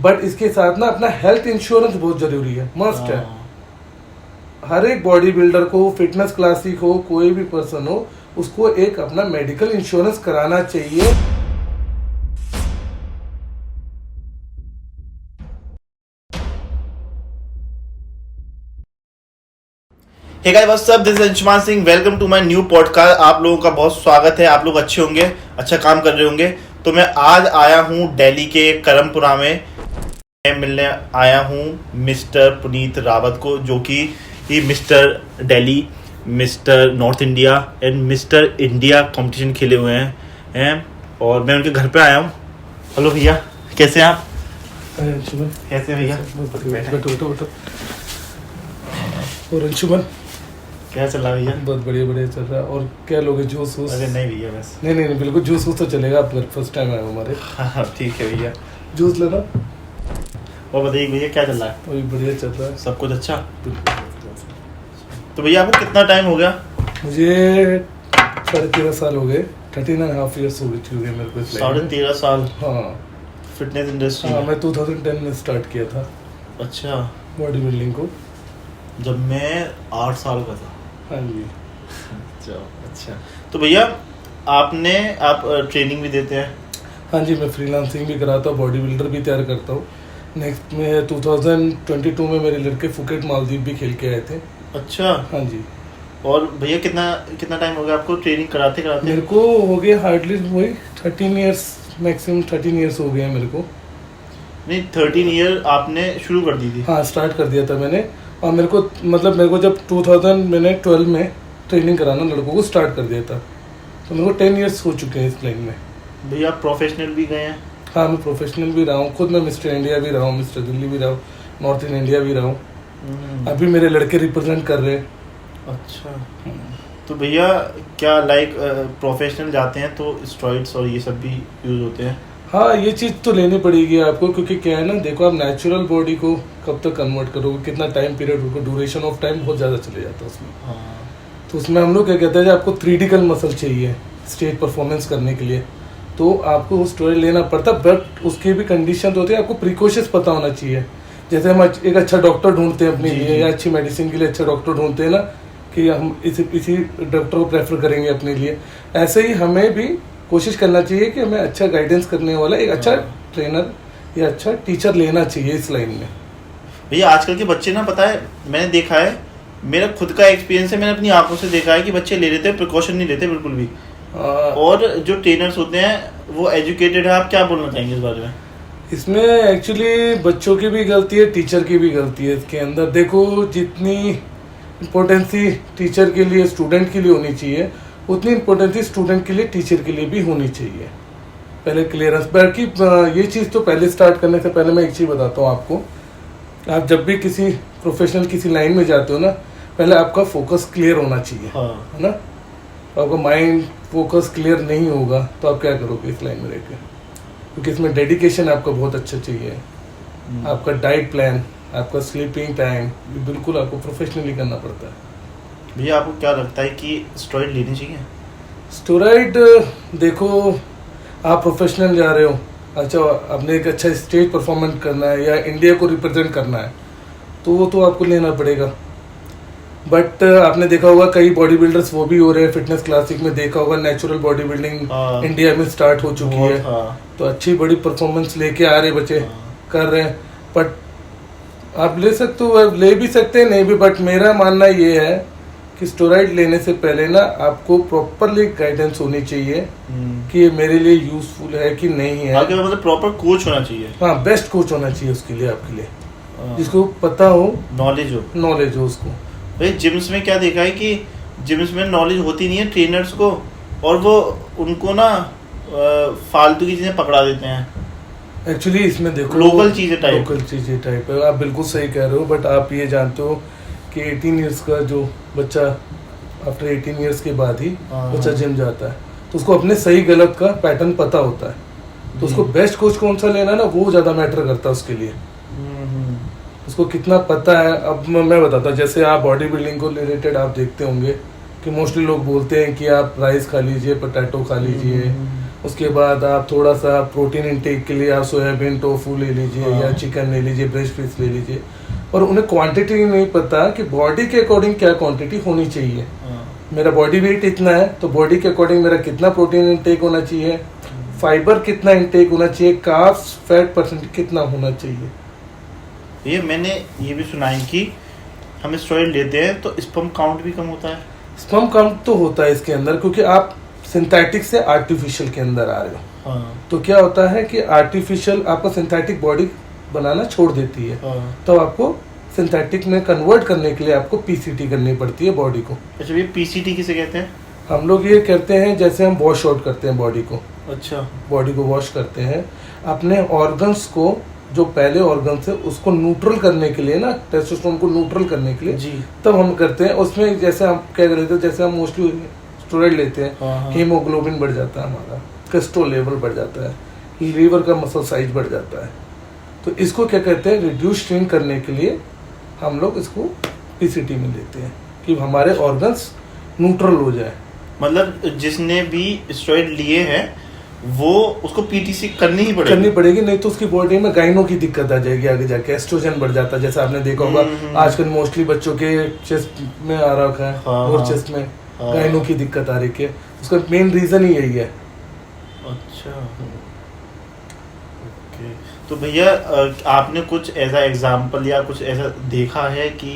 But इसके साथ ना अपना हेल्थ इंश्योरेंस बहुत जरूरी है, मस्ट है। हर एक बॉडी बिल्डर को, फिटनेस क्लासिक हो, कोई भी पर्सन हो, उसको एक अपना मेडिकल इंश्योरेंस कराना चाहिए। Hey guys what's up, this is Anshuman Singh. Welcome to my new podcast. आप लोगों का बहुत स्वागत है। आप लोग अच्छे होंगे, अच्छा काम कर रहे होंगे। तो मैं आज आया हूँ दिल्ली के करमपुरा में। मैं मिलने आया हूँ मिस्टर पुनीत रावत को, जो कि mister Delhi, mister north India and mister India competition खेले हुए हैं। और मैं उनके घर पे आया हूँ। हेलो भैया, कैसे हैं आप? कैसे भैया? और अंशुमन क्या चल रहा है भैया? बहुत बढ़िया बढ़िया चल रहा है। और क्या लोगे, जूस वूस? अरे नहीं भैया, बस नहीं बिल्कुल जूस वूस तो चलेगा। आप फर्स्ट टाइम आए हो हमारे। हाँ ठीक है भैया, जूस लेना। और बताइए भैया, क्या चल रहा है? वही बढ़िया चल रहा है, सब कुछ अच्छा। तो भैया आपको कितना टाइम हो गया? मुझे 13.5 साल हो गए। 13.5 years हो गए मेरे को। 13.5 साल? हाँ, फिटनेस इंडस्ट्री हाँ में? मैं 2010 में स्टार्ट किया था अच्छा, बॉडी बिल्डिंग को, जब मैं 8 साल का था। हाँ जी। अच्छा, तो भैया आप ट्रेनिंग भी देते हैं? हाँ जी, मैं फ्रीलांसिंग भी कराता हूँ, बॉडी बिल्डर भी तैयार करता हूँ। नेक्स्ट में 2022 में मेरे लड़के फुकेट मालदीव भी खेल के आए थे। अच्छा, हाँ जी। और भैया कितना टाइम हो गया आपको ट्रेनिंग कराते? मेरे को हो गया हार्डली वही 13 years, मैक्सिमम 13 years हो गए हैं मेरे को। नहीं, 13 ईयर आपने शुरू कर दी थी? हाँ, स्टार्ट कर दिया था मैंने। और मेरे को जब 2012 में ट्रेनिंग कराना लड़कों को स्टार्ट कर दिया था, तो मेरे को 10 years हो चुके हैं इस लाइन में। भैया आप प्रोफेशनल भी गए हैं? हाँ, मैं प्रोफेशनल भी रहा हूँ। खुद मैं मिस्टर इंडिया भी रहा हूँ, मिस्टर दिल्ली भी रहा हूँ, नॉर्थ इन इंडिया भी रहा हूँ। अभी मेरे लड़के रिप्रेजेंट कर रहे हैं। अच्छा, तो भैया क्या प्रोफेशनल जाते हैं तो स्टेरॉइड्स और ये सब भी यूज होते हैं? हाँ, ये चीज़ तो लेनी पड़ेगी आपको, क्योंकि क्या है ना, देखो आप नेचुरल बॉडी को कब तक कन्वर्ट करोगे, कितना टाइम पीरियड होगा, ड्यूरेशन ऑफ टाइम बहुत ज़्यादा चले जाता है उसमें। हाँ। तो उसमें हम लोग क्या कहते हैं, आपको 3D मसल चाहिए स्टेज परफॉर्मेंस करने के लिए, तो आपको वो स्टेरॉइड लेना पड़ता है। बट उसकी भी कंडीशन तो होती है, आपको प्रिकॉशंस पता होना चाहिए। जैसे हम एक अच्छा डॉक्टर ढूंढते हैं अपने लिए, या अच्छी मेडिसिन के लिए अच्छा डॉक्टर ढूंढते हैं ना, कि हम इसी डॉक्टर को प्रेफर करेंगे अपने लिए, ऐसे ही हमें भी कोशिश करना चाहिए कि हमें अच्छा गाइडेंस करने वाला एक अच्छा ट्रेनर या अच्छा टीचर लेना चाहिए इस लाइन में। भैया आजकल के बच्चे ना, पता है मैंने देखा है, मेरा खुद का एक्सपीरियंस है, मैंने अपनी आंखों से देखा है कि बच्चे ले लेते हैं, प्रिकॉशन नहीं लेते बिल्कुल भी। और जो ट्रेनर्स होते हैं वो एजुकेटेड है। आप क्या बोलना चाहेंगे इस बारे में? इसमें एक्चुअली बच्चों की भी गलती है, टीचर की भी गलती है। इसके अंदर देखो, जितनी इम्पोर्टेंसी टीचर के लिए, स्टूडेंट के लिए होनी चाहिए, उतनी इम्पोर्टेंसी स्टूडेंट के लिए टीचर के लिए भी होनी चाहिए। पहले क्लियरेंस, बाकी ये चीज़ तो पहले स्टार्ट करने से पहले मैं एक चीज़ बताता हूँ आपको। आप जब भी किसी प्रोफेशनल किसी लाइन में जाते हो ना, पहले आपका फोकस क्लियर होना चाहिए। हाँ। है ना? तो आपका माइंड फोकस क्लियर नहीं होगा तो आप क्या करोगे इस लाइन में रहकर, क्योंकि इसमें डेडिकेशन आपका बहुत अच्छा चाहिए। आपका डाइट प्लान, आपका स्लीपिंग टाइम, बिल्कुल आपको प्रोफेशनली करना पड़ता है। भैया आपको क्या लगता है कि स्टेरॉइड लेनी चाहिए? स्टेरॉइड देखो, आप प्रोफेशनल जा रहे हो, अच्छा आपने एक अच्छा स्टेज परफॉर्मेंस करना है या इंडिया को रिप्रेजेंट करना है, तो वो तो आपको लेना पड़ेगा। बट आपने देखा होगा कई बॉडी बिल्डर्स वो भी हो रहे हैं, फिटनेस क्लासिक में देखा होगा, नेचुरल बॉडी बिल्डिंग इंडिया में स्टार्ट हो चुकी है। तो अच्छी बड़ी परफॉर्मेंस लेके आ रहे बच्चे, कर रहे हैं। बट आप ले सकते हो, ले भी सकते हैं, नहीं भी। बट मेरा मानना ये है कि स्टेरॉइड लेने से पहले ना आपको प्रॉपरली गाइडेंस होनी चाहिए कि ये मेरे लिए यूजफुल है कि नहीं है। आगे मतलब प्रॉपर कोच होना चाहिए। हाँ, बेस्ट कोच होना चाहिए उसके लिए, आपके लिए, जिसको पता हो, नॉलेज हो उसको। भाई जिम्स में क्या देखा है कि जिम्स में नॉलेज होती नहीं है ट्रेनर्स को, और वो उनको ना फालतू की चीजें पकड़ा देते हैं। एक्चुअली इसमें देखो, लोकल चीजें टाइप है। आप बिल्कुल सही कह रहे हो। बट आप ये जानते हो कि 18 years का जो बच्चा, आफ्टर 18 years के बाद ही बच्चा जिम जाता है, तो उसको अपने सही गलत का पैटर्न पता होता है। तो उसको बेस्ट कोच कौन सा लेना है ना, वो ज़्यादा मैटर करता है उसके लिए। उसको कितना पता है। अब मैं बताता हूँ, जैसे आप बॉडी बिल्डिंग को रिलेटेड आप देखते होंगे कि मोस्टली लोग बोलते हैं कि आप राइस खा लीजिए, पोटैटो खा लीजिए, उसके बाद आप थोड़ा सा प्रोटीन इंटेक के लिए आप सोयाबीन टोफू ले लीजिए हाँ। या चिकन ले लीजिए, ब्रेस्ट पीस ले लीजिए। और उन्हें क्वांटिटी नहीं पता कि बॉडी के अकॉर्डिंग क्या क्वांटिटी होनी चाहिए। मेरा बॉडी वेट इतना है तो बॉडी के अकॉर्डिंग मेरा कितना प्रोटीन इंटेक होना चाहिए, फाइबर कितना इंटेक होना चाहिए, कार्ब्स फैट परसेंट कितना होना चाहिए। ये मैंने ये भी सुना है कि हम स्टेरॉइड लेते हैं तो स्पर्म काउंट भी कम होता है। स्पर्म काउंट तो होता है इसके अंदर, क्योंकि आप सिंथेटिक से आर्टिफिशियल के अंदर आ रहे हो। हाँ। तो क्या होता है कि आर्टिफिशियल आपका सिंथेटिक बॉडी बनाना छोड़ देती है, हाँ। तो आपको सिंथेटिक में कन्वर्ट करने के लिए आपको पीसीटी करनी पड़ती है बॉडी को। अच्छा, ये पीसीटी किसे कहते हैं? हम लोग ये करते हैं जैसे हम वॉश आउट करते हैं बॉडी को, अच्छा। बॉडी को वॉश करते हैं अपने ऑर्गन्स को, जो पहले ऑर्गन्स है उसको न्यूट्रल करने के लिए ना, टेस्टोस्टेरोन को न्यूट्रल करने के लिए जी। तब हम करते हैं। उसमें जैसे हम क्या करते हैं, जैसे हम मोस्टली स्टेरॉइड लेते हैं, हाँ। हीमोग्लोबिन बढ़ जाता है हमारा, कोलेस्ट्रॉल लेवल बढ़ जाता है, लीवर का मसल साइज बढ़ जाता है। तो इसको क्या कहते हैं, रिड्यूस स्ट्रेन करने के लिए हम लोग इसको पीसीटी में लेते हैं कि हमारे ऑर्गन्स न्यूट्रल हो जाए। मतलब जिसने भी स्टेरॉइड लिए हैं वो उसको पीटीसी करनी ही करनी पड़ेगी, नहीं तो उसकी बॉडी में गाइनो की दिक्कत आ जाएगी आगे जाके, एस्ट्रोजन बढ़ जाता है। जैसे आपने देखा होगा आजकल मोस्टली बच्चों के चेस्ट में आ रखा है, हाँ, और हाँ, चेस्ट में हाँ। गाइनो की दिक्कत आ रही है, उसका मेन रीजन ही यही है। अच्छा, ओके। तो भैया आपने कुछ ऐसा एग्जाम्पल या कुछ ऐसा देखा है कि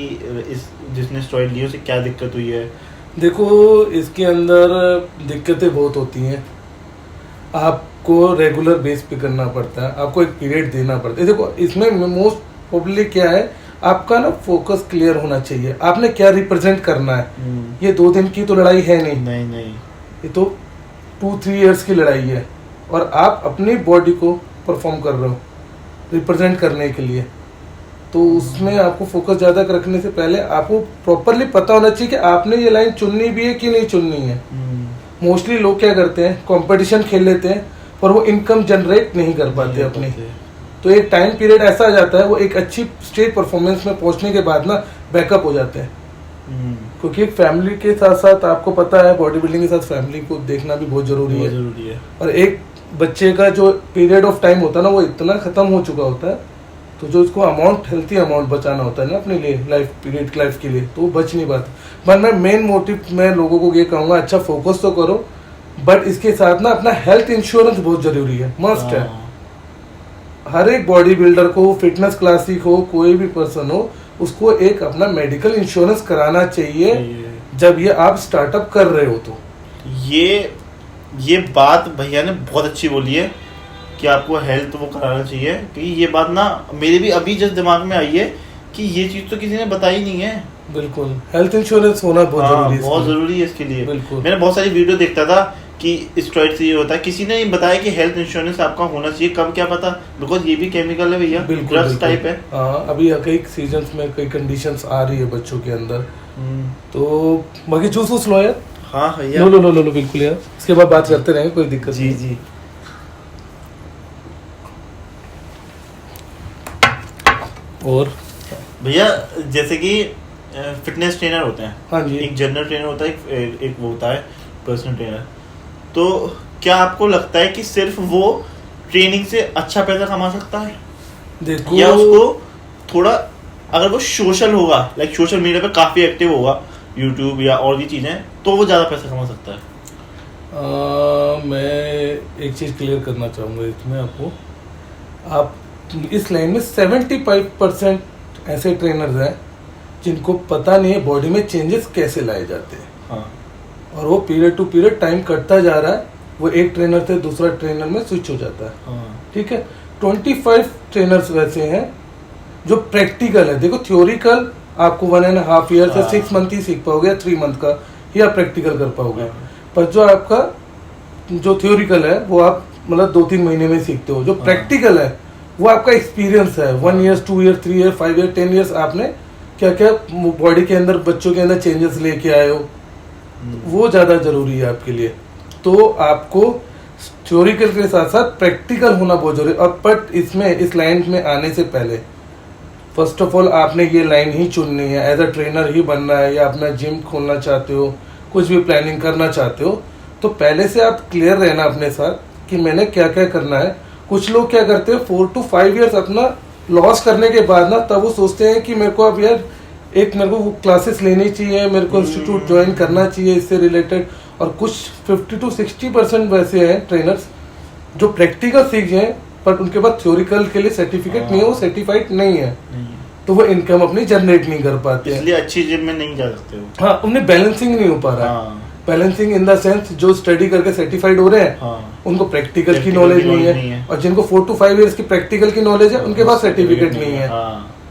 इस जिसने स्टेरॉइड लिए उसे क्या दिक्कत हुई है? देखो इसके अंदर दिक्कतें बहुत होती हैं, आपको रेगुलर बेस पे करना पड़ता है, आपको एक पीरियड देना पड़ता है। देखो इसमें मोस्ट प्रोबेबली क्या है, आपका ना फोकस क्लियर होना चाहिए, आपने क्या रिप्रेजेंट करना है। ये 2 दिन की तो लड़ाई है नहीं, नहीं, ये तो 2-3 इयर्स की लड़ाई है, और आप अपनी बॉडी को परफॉर्म कर रहे हो रिप्रेजेंट करने के लिए। तो उसमें आपको फोकस ज़्यादा रखने से पहले आपको प्रॉपरली पता होना चाहिए कि आपने ये लाइन चुननी भी है कि नहीं चुननी है। मोस्टली लोग क्या करते हैं, कंपटीशन खेल लेते हैं पर वो इनकम जनरेट नहीं कर पाते अपनी। तो एक टाइम पीरियड ऐसा आ जाता है, वो एक अच्छी स्टेज परफॉर्मेंस में पहुंचने के बाद ना बैकअप हो जाते हैं। क्योंकि एक फैमिली के साथ साथ आपको पता है बॉडी बिल्डिंग के साथ फैमिली को देखना भी बहुत जरूरी है। और एक बच्चे का जो पीरियड ऑफ टाइम होता है ना, वो इतना खत्म हो चुका होता है, तो जो उसको अमाउंट, हेल्थी अमाउंट बचाना होता है ना अपने लिए, लाइफ पीरियड लाइफ के लिए, तो वो बच नहीं पाता। पर मैं मेन मोटिव मैं लोगों को ये कहूँगा, अच्छा फोकस तो करो, बट इसके साथ ना अपना हेल्थ इंश्योरेंस बहुत जरूरी है, मस्ट है। हर एक बॉडी बिल्डर को, फिटनेस क्लासिक हो, कोई भी पर्सन हो, उसको एक अपना मेडिकल इंश्योरेंस कराना चाहिए जब ये आप स्टार्टअप कर रहे हो। तो ये बात भैया ने बहुत अच्छी बोली है कि आपको हेल्थ वो कराना चाहिए, क्योंकि ये बात ना मेरे भी अभी जस्ट दिमाग में आई है कि ये चीज तो किसी ने बताई नहीं है। बिल्कुल हेल्थ इंश्योरेंस होना बहुत जरूरी है, बहुत जरूरी है इसके लिए। बिल्कुल। मैंने बहुत सारी वीडियो देखता था कि स्टेरॉइड से ये होता है, किसी ने बताया कि हेल्थ इंश्योरेंस आपका होना चाहिए, कब क्या पता, बिकॉज ये भी केमिकल है भैया, ड्रग्स टाइप है। हाँ, अभी कई सीजन्स में कई कंडीशंस आ रही है बच्चों के अंदर, तो बाकी जूस लो यार। हाँ भैया, लो बिल्कुल यार, इसके बाद बात करते रहेंगे, कोई दिक्कत नहीं। जी। और भैया जैसे कि फिटनेस ट्रेनर होते हैं, हाँ जी, एक जनरल ट्रेनर होता है, एक वो होता है पर्सनल ट्रेनर। तो क्या आपको लगता है कि सिर्फ वो ट्रेनिंग से अच्छा पैसा कमा सकता है? देखो, या उसको थोड़ा, अगर वो सोशल होगा, लाइक सोशल मीडिया पे काफी एक्टिव होगा, यूट्यूब या और भी चीजें, तो वो ज्यादा पैसा कमा सकता है? मैं एक चीज क्लियर करना चाहूंगा इसमें आपको, आप इस लाइन में 75% ऐसे ट्रेनर्स हैं जिनको पता नहीं है बॉडी में चेंजेस कैसे लाए जाते हैं। हाँ। और वो पीरियड टू पीरियड टाइम कटता जा रहा है, वो एक ट्रेनर से दूसरा ट्रेनर में स्विच हो जाता है। हाँ। ठीक है, 25 ट्रेनर्स वैसे हैं जो प्रैक्टिकल है। देखो थ्योरिकल आपको 1.5 ईयर से 6 मंथ ही सीख पाओगे, 3 मंथ का ही आप प्रैक्टिकल कर पाओगे। पर जो आपका जो थ्योरिकल है वो आप मतलब 2-3 महीने में सीखते हो। जो प्रैक्टिकल है वो आपका एक्सपीरियंस है, 1 year, 2 year, 3 year, 5 year, 10 years आपने क्या क्या बॉडी के अंदर, बच्चों के अंदर चेंजेस लेके आए हो, वो ज्यादा जरूरी है आपके लिए। तो आपको थ्योरिकल के साथ साथ प्रैक्टिकल होना बहुत जरूरी है। अब बट इसमें इस लाइन में आने से पहले फर्स्ट ऑफ ऑल आपने ये लाइन ही चुननी है, एज अ ट्रेनर ही बनना है, या अपना जिम खोलना चाहते हो, कुछ भी प्लानिंग करना चाहते हो, तो पहले से आप क्लियर रहना अपने साथ कि मैंने क्या क्या करना है। कुछ लोग क्या करते हैं 4 to 5 ईयर्स अपना लॉस करने के बाद ना तब वो सोचते हैं कि मेरे को अब यार मेरे को वो क्लासेस लेनी चाहिए, मेरे को इंस्टीट्यूट ज्वाइन करना चाहिए इससे रिलेटेड। और कुछ 50 to 60% वैसे हैं ट्रेनर्स जो प्रैक्टिकल सीख जाए पर उनके पास थ्योरिकल के लिए सर्टिफिकेट नहीं है, वो सर्टिफाइड नहीं है, तो वो इनकम अपनी जनरेट नहीं कर पाते, इसलिए अच्छी जिम में नहीं जा सकते हो। हाँ, उन्हें बैलेंसिंग नहीं हो पा रहा है। बैलेंसिंग इन द सेंस जो स्टडी करके सर्टिफाइड हो रहे हैं उनको प्रैक्टिकल की नॉलेज नहीं है, और जिनको 4 to 5 ईयर्स की प्रैक्टिकल की नॉलेज है उनके पास सर्टिफिकेट नहीं है।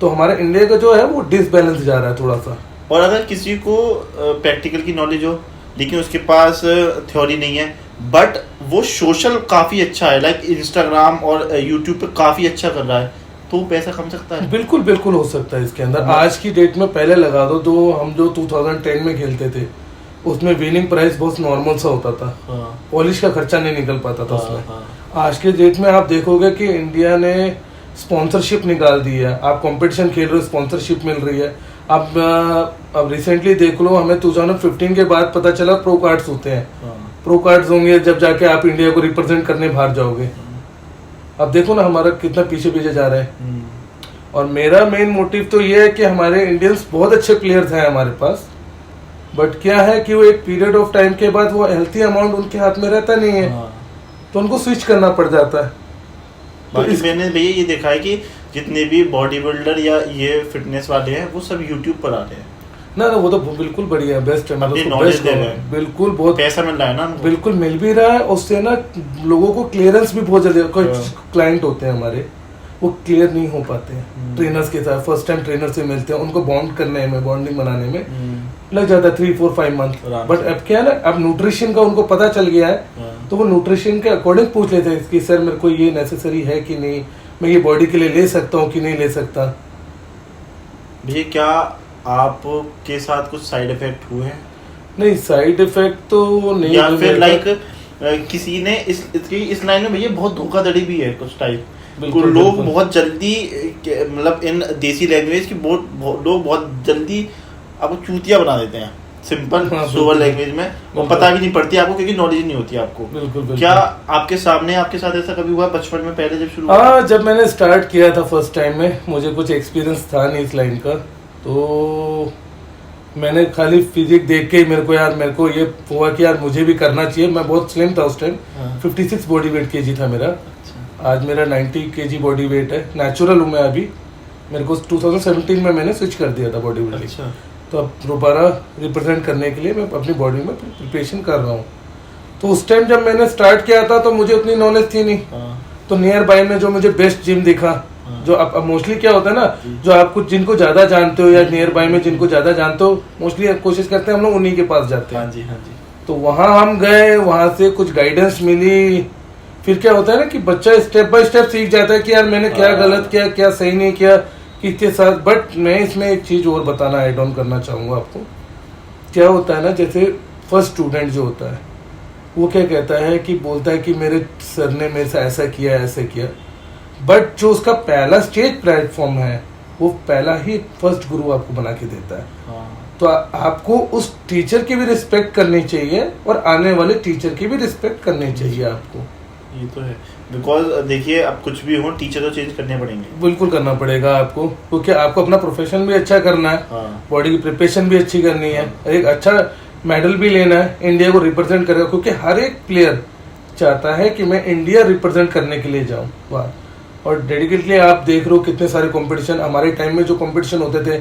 तो हमारे इंडिया का जो है वो डिसबैलेंस जा रहा है थोड़ा सा। और अगर किसी को प्रैक्टिकल की नॉलेज हो लेकिन उसके पास थ्योरी नहीं है, बट वो सोशल काफी अच्छा है, लाइक इंस्टाग्राम और यूट्यूब पे काफी अच्छा कर रहा है, तो पैसा कमा सकता है। बिल्कुल बिल्कुल हो सकता है इसके अंदर। आज की डेट में पहले लगा दो तो हम जो 2010 में खेलते थे उसमें विनिंग प्राइस बहुत नॉर्मल सा होता था, पॉलिश का खर्चा नहीं निकल पाता था उसमें। आज के डेट में आप देखोगे कि इंडिया ने स्पॉन्सरशिप निकाल दी है, आप कंपटीशन खेल रहे हो स्पॉन्सरशिप मिल रही है। अब रिसेंटली देख लो, हमें 2015 के बाद पता चला प्रो कार्ड्स होते हैं, प्रो कार्ड्स होंगे जब जाके आप इंडिया को रिप्रेजेंट करने बाहर जाओगे। अब देखो ना हमारा कितना पीछे पीछे जा रहा है। और मेरा मेन मोटिव तो ये है कि हमारे इंडियंस बहुत अच्छे प्लेयर्स हैं हमारे पास, बट क्या है कि वो एक पीरियड ऑफ टाइम के बाद वो हेल्थी अमाउंट उनके हाथ में रहता नहीं है, तो उनको स्विच करना पड़ जाता है। तो मैंने भैया ये देखा है कि जितने भी बॉडी बिल्डर या ये फिटनेस वाले हैं वो सब यूट्यूब पर आते हैं ना, वो तो बिल्कुल बढ़िया बेस्ट है, बिल्कुल बहुत पैसा मिल रहा है ना, बिल्कुल मिल भी रहा है। उससे ना लोगों को क्लियरेंस भी बहुत जल्दी, कुछ क्लाइंट होते हैं हमारे वो क्लियर नहीं हो पाते हैं ट्रेनर्स के साथ, फर्स्ट टाइम ट्रेनर से मिलते हैं, उनको बॉन्ड करने में, बॉन्डिंग बनाने में लग जाता है 3, 4, 5 मंथ। बट अब क्या है ना, अब न्यूट्रिशन का उनको पता चल गया है तो वो न्यूट्रिशन के अकॉर्डिंग पूछ लेते हैं कि सर मेरे को ये नेसेसरी है कि नहीं, मैं ये बॉडी के लिए ले सकता हूँ कि नहीं ले सकता। भैया क्या आपके साथ कुछ साइड इफेक्ट हुए हैं? नहीं, साइड इफेक्ट तो नहीं, या फिर लाइक किसी ने इस लाइन में भैया बहुत धोखाधड़ी भी है कुछ टाइप, लोग बहुत जल्दी, मतलब इन देसी लैंग्वेज की लोग बहुत जल्दी आपको चूतिया बना देते हैं, सिंपल सोवर लैंग्वेज में, वो पता भी नहीं पड़ती आपको क्योंकि नॉलेज नहीं होती आपको। बिल्कुल। क्या आपके साथ ऐसा कभी हुआ बचपन में, पहले जब शुरू? हाँ, जब मैंने स्टार्ट किया था फर्स्ट टाइम में, मुझे कुछ एक्सपीरियंस था नहीं इस लाइन का, तो मैंने खाली फिजिक देख के ही मेरे को ये हुआ कि यार मुझे भी करना चाहिए। मैं बहुत स्लिम था उस टाइम, 56 बॉडी वेट केजी था मेरा। आज मेरा 90 केजी बॉडी वेट है, नेचुरल हूँ मैं अभी। मेरे को 2017 में मैंने स्विच कर दिया था बॉडी बिल्डिंग, तो अब दोबारा रिप्रेजेंट करने के लिए मैं अपनी बॉडी में प्रिपरेशन कर रहा हूँ। तो उस टाइम जब मैंने स्टार्ट किया था तो मुझे उतनी नॉलेज थी नहीं, तो नियर बाय में जो मुझे बेस्ट जिम दिखा, जो अब मोस्टली क्या होता है ना, जो आप कुछ जिनको ज्यादा जानते हो या नियर बाय में जिनको ज्यादा जानते हो, मोस्टली कोशिश करते हैं हम लोग उन्हीं के पास जाते हैं। हाँ जी। तो वहाँ हम गए, वहाँ से कुछ गाइडेंस मिली, फिर क्या होता है ना कि बच्चा स्टेप बाय स्टेप सीख जाता है कि यार मैंने क्या गलत किया, क्या सही नहीं किया, किसके साथ। बट मैं इसमें एक चीज और बताना, ऐड ऑन करना चाहूंगा आपको। क्या होता है ना, जैसे फर्स्ट स्टूडेंट जो होता है वो क्या कहता है कि बोलता है कि मेरे सर ने मेरे से ऐसा किया, बट जो उसका पहला स्टेज प्लेटफॉर्म है वो पहला ही फर्स्ट गुरु आपको बना के देता है। तो आपको उस टीचर की भी रिस्पेक्ट करनी चाहिए और आने वाले टीचर की भी रिस्पेक्ट करनी चाहिए आपको। ये तो है, बिकॉज देखिए अब कुछ भी हो टीचर तो चेंज करने पड़ेंगे। बिल्कुल करना पड़ेगा आपको, क्योंकि आपको अपना प्रोफेशन भी अच्छा करना है, बॉडी की प्रिपरेशन भी अच्छी करनी है, एक अच्छा मेडल भी लेना है, इंडिया को रिप्रेजेंट करेगा, क्योंकि हर एक प्लेयर चाहता है कि मैं इंडिया रिप्रेजेंट करने के लिए जाऊँ बाहर। और डेडिकेटली आप देख रहे हो कितने सारे कंपटीशन, हमारे टाइम में जो कंपटीशन होते थे,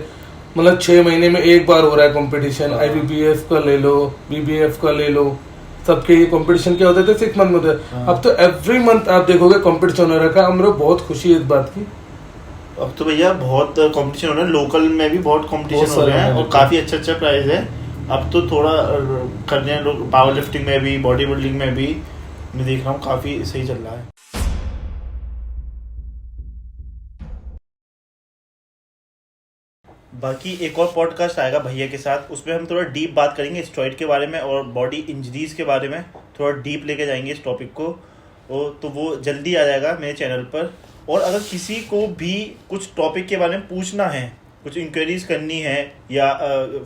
मतलब 6 महीने में एक बार हो रहा है कंपटीशन, IBBF का ले लो, BBF का ले लो, सबके ये कंपटीशन क्या होते थे 6 मंथ में होते। अब तो एवरी मंथ आप देखोगे कंपटीशन हो रखा है। हमें बहुत खुशी है इस बात की। अब तो भैया बहुत कंपटीशन हो रहा है, लोकल में भी बहुत कंपटीशन हो रहे हैं और काफी अच्छा प्राइस है। अब तो थोड़ा कर रहे हैं लोग, पावर लिफ्टिंग में भी, बॉडी बिल्डिंग में भी मैं देख रहा हूँ काफी सही चल रहा है। बाकी एक और पॉडकास्ट आएगा भैया के साथ, उसमें हम थोड़ा डीप बात करेंगे स्टेरॉइड के बारे में और बॉडी इंजरीज के बारे में, थोड़ा डीप लेके जाएंगे इस टॉपिक को। तो वो जल्दी आ जाएगा मेरे चैनल पर। और अगर किसी को भी कुछ टॉपिक के बारे में पूछना है, कुछ इंक्वायरीज करनी है या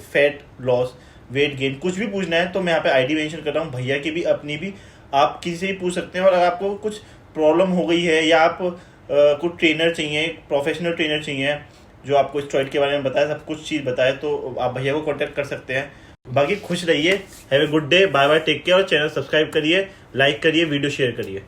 फैट लॉस, वेट गेन, कुछ भी पूछना है, तो मैं यहाँ पे ID मेंशन कर रहा हूँ, भैया की भी अपनी भी। आप किसी से भी पूछ सकते हैं। और अगर आपको कुछ प्रॉब्लम हो गई है या आप कुछ ट्रेनर चाहिए, प्रोफेशनल ट्रेनर चाहिए जो आपको स्टेरॉइड के बारे में बताए, सब कुछ चीज़ बताए, तो आप भैया को कांटेक्ट कर सकते हैं। बाकी खुश रहिए, have a good day, bye bye, take care. और चैनल सब्सक्राइब करिए, लाइक करिए, वीडियो शेयर करिए।